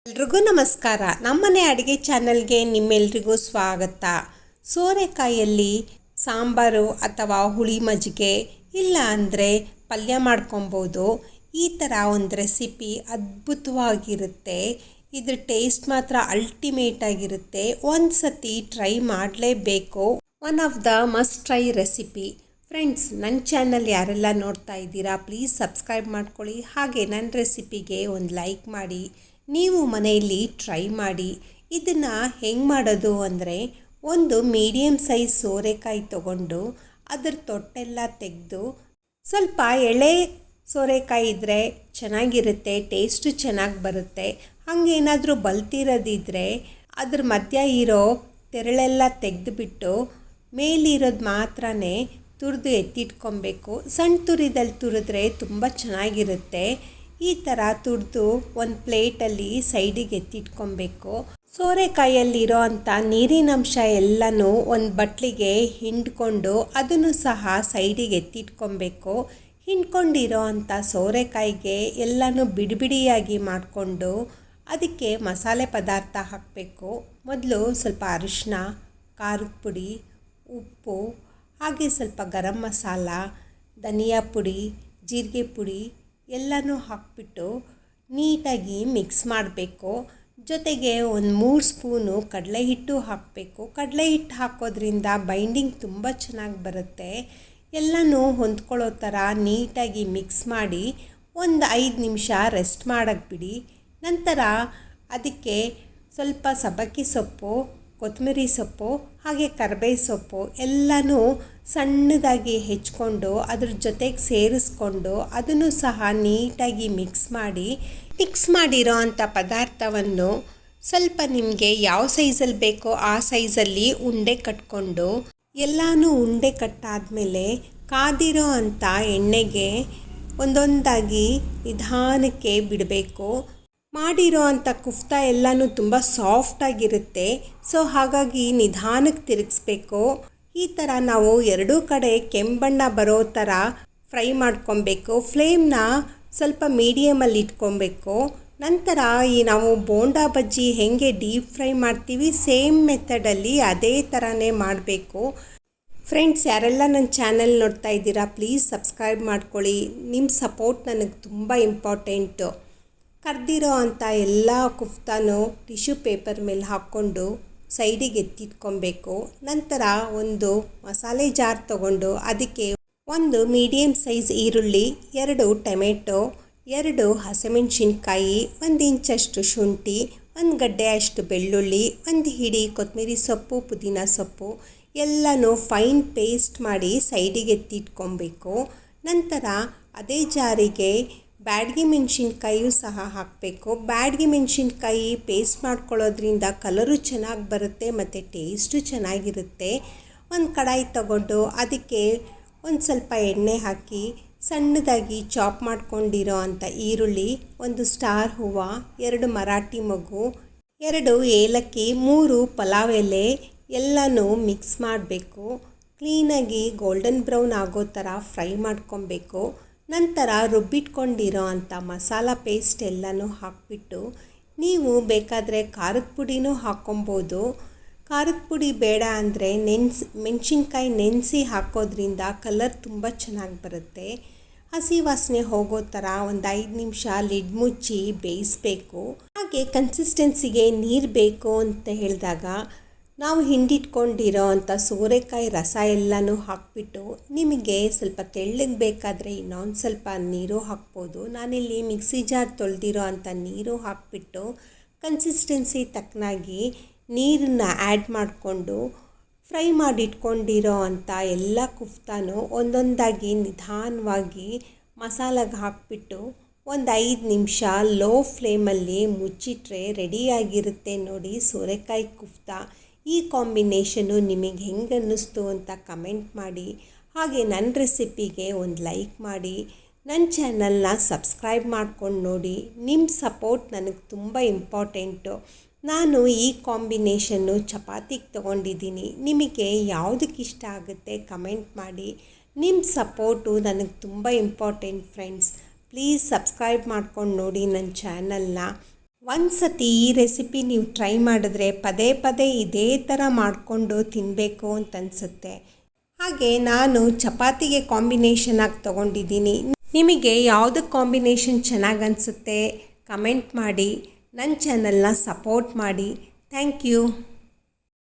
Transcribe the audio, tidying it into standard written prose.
ಎಲ್ರಿಗೂ ನಮಸ್ಕಾರ. ನಮ್ಮನೆ ಅಡುಗೆ ಚಾನಲ್ಗೆ ನಿಮ್ಮೆಲ್ರಿಗೂ ಸ್ವಾಗತ. ಸೋರೆಕಾಯಲ್ಲಿ ಸಾಂಬಾರು ಅಥವಾ ಹುಳಿ ಮಜ್ಜಿಗೆ ಇಲ್ಲ ಅಂದರೆ ಪಲ್ಯ ಮಾಡ್ಕೊಬೋದು. ಈ ಥರ ಒಂದು ರೆಸಿಪಿ ಅದ್ಭುತವಾಗಿರುತ್ತೆ. ಇದ್ರ ಟೇಸ್ಟ್ ಮಾತ್ರ ಅಲ್ಟಿಮೇಟ್ ಆಗಿರುತ್ತೆ. ಒಂದು ಸತಿ ಟ್ರೈ ಮಾಡಲೇಬೇಕು. One of the must try recipe. Friends, ನನ್ನ ಚಾನಲ್ ಯಾರೆಲ್ಲ ನೋಡ್ತಾ ಇದ್ದೀರಾ ಪ್ಲೀಸ್ ಸಬ್ಸ್ಕ್ರೈಬ್ ಮಾಡ್ಕೊಳ್ಳಿ. ಹಾಗೆ ನನ್ನ ರೆಸಿಪಿಗೆ ಒಂದು ಲೈಕ್ ಮಾಡಿ. ನೀವು ಮನೆಯಲ್ಲಿ ಟ್ರೈ ಮಾಡಿ. ಇದನ್ನು ಹೆಂಗೆ ಮಾಡೋದು ಅಂದರೆ, ಒಂದು ಮೀಡಿಯಮ್ ಸೈಜ್ ಸೋರೆಕಾಯಿ ತೊಗೊಂಡು ಅದರ ತೊಟ್ಟೆಲ್ಲ ತೆಗೆದು, ಸ್ವಲ್ಪ ಎಳೆ ಸೋರೆಕಾಯಿ ಇದ್ದರೆ ಚೆನ್ನಾಗಿರುತ್ತೆ, ಟೇಸ್ಟು ಚೆನ್ನಾಗಿ ಬರುತ್ತೆ. ಹಾಗೇನಾದರೂ ಬಲ್ತಿರೋದಿದ್ದರೆ ಅದ್ರ ಮಧ್ಯ ಇರೋ ತೆರಳೆಲ್ಲ ತೆಗೆದುಬಿಟ್ಟು ಮೇಲಿರೋದು ಮಾತ್ರನೇ ತುರಿದು ಎತ್ತಿಟ್ಕೊಬೇಕು. ಸಣ್ಣ ತುರಿದಲ್ಲಿ ತುರಿದ್ರೆ ತುಂಬ ಚೆನ್ನಾಗಿರುತ್ತೆ. ಈ ಥರ ತುರಿದು ಒಂದು ಪ್ಲೇಟಲ್ಲಿ ಸೈಡಿಗೆ ಎತ್ತಿಟ್ಕೊಬೇಕು. ಸೋರೆಕಾಯಲ್ಲಿರೋ ಅಂಥ ನೀರಿನಂಶ ಎಲ್ಲನೂ ಒಂದು ಬಟ್ಲಿಗೆ ಹಿಂಡ್ಕೊಂಡು ಅದನ್ನು ಸಹ ಸೈಡಿಗೆ ಎತ್ತಿಟ್ಕೊಬೇಕು. ಹಿಂಡ್ಕೊಂಡಿರೋ ಅಂಥ ಸೋರೆಕಾಯಿಗೆ ಎಲ್ಲನೂ ಬಿಡಿಯಾಗಿ ಮಾಡಿಕೊಂಡು ಅದಕ್ಕೆ ಮಸಾಲೆ ಪದಾರ್ಥ ಹಾಕಬೇಕು. ಮೊದಲು ಸ್ವಲ್ಪ ಅರಿಶಿನ, ಖಾರದ ಪುಡಿ, ಉಪ್ಪು, ಹಾಗೆ ಸ್ವಲ್ಪ ಗರಂ ಮಸಾಲ, ಧನಿಯಾ ಪುಡಿ, ಜೀರಿಗೆ ಪುಡಿ ಎಲ್ಲನೂ ಹಾಕಿಬಿಟ್ಟು ನೀಟಾಗಿ ಮಿಕ್ಸ್ ಮಾಡಬೇಕು. ಜೊತೆಗೆ ಒಂದು 3 ಸ್ಪೂನು ಕಡಲೆ ಹಿಟ್ಟು ಹಾಕಬೇಕು. ಕಡಲೆ ಹಿಟ್ಟು ಹಾಕೋದ್ರಿಂದ ಬೈಂಡಿಂಗ್ ತುಂಬ ಚೆನ್ನಾಗಿ ಬರುತ್ತೆ. ಎಲ್ಲನೂ ಹೊಂದ್ಕೊಳ್ಳೋ ಥರ ನೀಟಾಗಿ ಮಿಕ್ಸ್ ಮಾಡಿ ಒಂದು 5 ನಿಮಿಷ ರೆಸ್ಟ್ ಮಾಡೋಕ್ಕೆ ಬಿಡಿ. ನಂತರ ಅದಕ್ಕೆ ಸ್ವಲ್ಪ ಸಬ್ಬಕ್ಕಿ ಸೊಪ್ಪು, ಕೊತ್ತಂಬರಿ ಸೊಪ್ಪು, ಹಾಗೆ ಕರಿಬೇವು ಸೊಪ್ಪು ಎಲ್ಲನೂ ಸಣ್ಣದಾಗಿ ಹೆಚ್ಕೊಂಡು ಅದ್ರ ಜೊತೆಗೆ ಸೇರಿಸ್ಕೊಂಡು ಅದನ್ನು ಸಹ ನೀಟಾಗಿ ಮಿಕ್ಸ್ ಮಾಡಿರೋ ಅಂಥ ಪದಾರ್ಥವನ್ನು ಸ್ವಲ್ಪ ನಿಮಗೆ ಯಾವ ಸೈಜಲ್ಲಿ ಬೇಕೋ ಆ ಸೈಜಲ್ಲಿ ಉಂಡೆ ಕಟ್ಕೊಂಡು ಎಲ್ಲನೂ ಉಂಡೆ ಕಟ್ಟಾದಮೇಲೆ ಕಾದಿರೋ ಅಂಥ ಎಣ್ಣೆಗೆ ಒಂದೊಂದಾಗಿ ನಿಧಾನಕ್ಕೆ ಬಿಡಬೇಕು. ಮಾಡಿರೋ ಅಂಥ ಕುಫ್ತಾ ಎಲ್ಲನೂ ತುಂಬ ಸಾಫ್ಟಾಗಿರುತ್ತೆ. ಸೊ ಹಾಗಾಗಿ ನಿಧಾನಕ್ಕೆ ತಿರುಗಿಸ್ಬೇಕು. ಈ ಥರ ನಾವು ಎರಡೂ ಕಡೆ ಕೆಂಬಣ್ಣ ಬರೋ ಥರ ಫ್ರೈ ಮಾಡ್ಕೊಬೇಕು. ಫ್ಲೇಮ್ನ ಸ್ವಲ್ಪ ಮೀಡಿಯಮಲ್ಲಿ ಇಟ್ಕೊಬೇಕು. ನಂತರ ನಾವು ಬೋಂಡಾ ಬಜ್ಜಿ ಹೇಗೆ ಡೀಪ್ ಫ್ರೈ ಮಾಡ್ತೀವಿ ಸೇಮ್ ಮೆಥಡಲ್ಲಿ ಅದೇ ಥರನೇ ಮಾಡಬೇಕು. ಫ್ರೆಂಡ್ಸ್, ಯಾರೆಲ್ಲ ನನ್ನ ಚಾನಲ್ ನೋಡ್ತಾ ಇದ್ದೀರಾ ಪ್ಲೀಸ್ ಸಬ್ಸ್ಕ್ರೈಬ್ ಮಾಡ್ಕೊಳ್ಳಿ. ನಿಮ್ಮ ಸಪೋರ್ಟ್ ನನಗೆ ತುಂಬ ಇಂಪಾರ್ಟೆಂಟು. ಕರ್ದಿರೋ ಅಂಥ ಎಲ್ಲ ಕುಫ್ತಾನು ಟಿಶ್ಯೂ ಪೇಪರ್ ಮೇಲೆ ಹಾಕ್ಕೊಂಡು ಸೈಡಿಗೆ ಎತ್ತಿಟ್ಕೊಬೇಕು. ನಂತರ ಒಂದು ಮಸಾಲೆ ಜಾರ್ ತೊಗೊಂಡು ಅದಕ್ಕೆ ಒಂದು ಮೀಡಿಯಮ್ ಸೈಜ್ ಈರುಳ್ಳಿ, 2 ಟೊಮೆಟೊ, 2 ಹಸಿಮೆಣಸಿನ್ಕಾಯಿ, 1 ಇಂಚಷ್ಟು ಶುಂಠಿ, 1 ಗಡ್ಡೆ ಅಷ್ಟು ಬೆಳ್ಳುಳ್ಳಿ, 1 ಹಿಡಿ ಕೊತ್ತಂಬರಿ ಸೊಪ್ಪು, ಪುದೀನ ಸೊಪ್ಪು ಎಲ್ಲನೂ ಫೈನ್ ಪೇಸ್ಟ್ ಮಾಡಿ ಸೈಡಿಗೆ ಎತ್ತಿಟ್ಕೊಬೇಕು. ನಂತರ ಅದೇ ಜಾರಿಗೆ ಬ್ಯಾಡಗಿ ಮೆಣಸಿನ್ಕಾಯಿಯೂ ಸಹ ಹಾಕಬೇಕು. ಬ್ಯಾಡಗಿ ಮೆಣಸಿನ್ಕಾಯಿ ಪೇಸ್ಟ್ ಮಾಡ್ಕೊಳ್ಳೋದ್ರಿಂದ ಕಲರು ಚೆನ್ನಾಗಿ ಬರುತ್ತೆ ಮತ್ತು ಟೇಸ್ಟು ಚೆನ್ನಾಗಿರುತ್ತೆ. ಒಂದು ಕಡಾಯಿ ತಗೊಂಡು ಅದಕ್ಕೆ ಒಂದು ಸ್ವಲ್ಪ ಎಣ್ಣೆ ಹಾಕಿ ಸಣ್ಣದಾಗಿ ಚಾಪ್ ಮಾಡ್ಕೊಂಡಿರೋ ಅಂಥ ಈರುಳ್ಳಿ, 1 ಸ್ಟಾರ್ ಹೂವು, 2 ಮರಾಠಿ ಮೊಗ್ಗು, 2 ಏಲಕ್ಕಿ, 3 ಪಲಾವ್ ಎಲೆ ಎಲ್ಲನೂ ಮಿಕ್ಸ್ ಮಾಡಬೇಕು. ಕ್ಲೀನಾಗಿ ಗೋಲ್ಡನ್ ಬ್ರೌನ್ ಆಗೋ ಥರ ಫ್ರೈ ಮಾಡ್ಕೊಬೇಕು. ನಂತರ ರುಬ್ಬಿಟ್ಕೊಂಡಿರೋ ಅಂಥ ಮಸಾಲ ಪೇಸ್ಟ್ ಎಲ್ಲನೂ ಹಾಕಿಬಿಟ್ಟು ನೀವು ಬೇಕಾದರೆ ಖಾರದ ಪುಡಿನೂ ಹಾಕ್ಕೊಬೋದು. ಖಾರದ ಪುಡಿ ಬೇಡ ಅಂದರೆ ಮೆಣಸಿನ್ಕಾಯಿ ನೆನೆಸಿ ಹಾಕೋದ್ರಿಂದ ಕಲರ್ ತುಂಬ ಚೆನ್ನಾಗಿ ಬರುತ್ತೆ. ಹಸಿ ವಾಸನೆ ಹೋಗೋ ಥರ ಒಂದು 5 ನಿಮಿಷ ಲಿಡ್ ಮುಚ್ಚಿ ಬೇಯಿಸಬೇಕು. ಹಾಗೆ ಕನ್ಸಿಸ್ಟೆನ್ಸಿಗೆ ನೀರು ಬೇಕು ಅಂತ ಹೇಳಿದಾಗ ನಾವು ಹಿಂಡಿಟ್ಕೊಂಡಿರೋ ಅಂಥ ಸೋರೆಕಾಯಿ ರಸ ಎಲ್ಲನೂ ಹಾಕಿಬಿಟ್ಟು ನಿಮಗೆ ಸ್ವಲ್ಪ ತೆಳ್ಳಗೆ ಬೇಕಾದರೆ ಇನ್ನೊಂದು ಸ್ವಲ್ಪ ನೀರು ಹಾಕ್ಬೋದು. ನಾನಿಲ್ಲಿ ಮಿಕ್ಸಿ ಜಾರ್ ತೊಳೆದಿರೋ ಅಂಥ ನೀರು ಹಾಕಿಬಿಟ್ಟು ಕನ್ಸಿಸ್ಟೆನ್ಸಿ ತಕ್ಕನಾಗಿ ನೀರನ್ನು ಆ್ಯಡ್ ಮಾಡಿಕೊಂಡು ಫ್ರೈ ಮಾಡಿಟ್ಕೊಂಡಿರೋ ಅಂಥ ಎಲ್ಲ ಕುಫ್ತಾನು ಒಂದೊಂದಾಗಿ ನಿಧಾನವಾಗಿ ಮಸಾಲೆಗೆ ಹಾಕಿಬಿಟ್ಟು ಒಂದು 5 ನಿಮಿಷ ಲೋ ಫ್ಲೇಮಲ್ಲಿ ಮುಚ್ಚಿಟ್ರೆ ರೆಡಿಯಾಗಿರುತ್ತೆ ನೋಡಿ ಸೋರೆಕಾಯಿ ಕುಫ್ತಾ. ಈ ಕಾಂಬಿನೇಷನು ನಿಮಗೆ ಹೆಂಗೆ ಅನ್ನಿಸ್ತು ಅಂತ ಕಮೆಂಟ್ ಮಾಡಿ. ಹಾಗೆ ನನ್ನ ರೆಸಿಪಿಗೆ ಒಂದು ಲೈಕ್ ಮಾಡಿ. ನನ್ನ ಚಾನಲ್ನ ಸಬ್ಸ್ಕ್ರೈಬ್ ಮಾಡ್ಕೊಂಡು ನೋಡಿ. ನಿಮ್ಮ ಸಪೋರ್ಟ್ ನನಗೆ ತುಂಬ ಇಂಪಾರ್ಟೆಂಟು. ನಾನು ಈ ಕಾಂಬಿನೇಷನ್ನು ಚಪಾತಿಗೆ ತೊಗೊಂಡಿದ್ದೀನಿ. ನಿಮಗೆ ಯಾವುದಕ್ಕೆ ಇಷ್ಟ ಆಗುತ್ತೆ ಕಮೆಂಟ್ ಮಾಡಿ. ನಿಮ್ಮ ಸಪೋರ್ಟು ನನಗೆ ತುಂಬ ಇಂಪಾರ್ಟೆಂಟ್ ಫ್ರೆಂಡ್ಸ್. ಪ್ಲೀಸ್ ಸಬ್ಸ್ಕ್ರೈಬ್ ಮಾಡ್ಕೊಂಡು ನೋಡಿ ನನ್ನ ಚಾನಲ್ನ. ಒಂದು ಸತಿ ಈ ರೆಸಿಪಿ ನೀವು ಟ್ರೈ ಮಾಡಿದ್ರೆ ಪದೇ ಪದೇ ಇದೇ ಥರ ಮಾಡಿಕೊಂಡು ತಿನ್ನಬೇಕು ಅಂತ ಅನಿಸುತ್ತೆ. ಹಾಗೆ ನಾನು ಚಪಾತಿಗೆ ಕಾಂಬಿನೇಷನ್ ಆಗಿ ತೊಗೊಂಡಿದ್ದೀನಿ. ನಿಮಗೆ ಯಾವುದು ಕಾಂಬಿನೇಷನ್ ಚೆನ್ನಾಗಿ ಅನಿಸುತ್ತೆ ಕಮೆಂಟ್ ಮಾಡಿ. ನನ್ನ ಚಾನಲ್ನ ಸಪೋರ್ಟ್ ಮಾಡಿ. Thank you.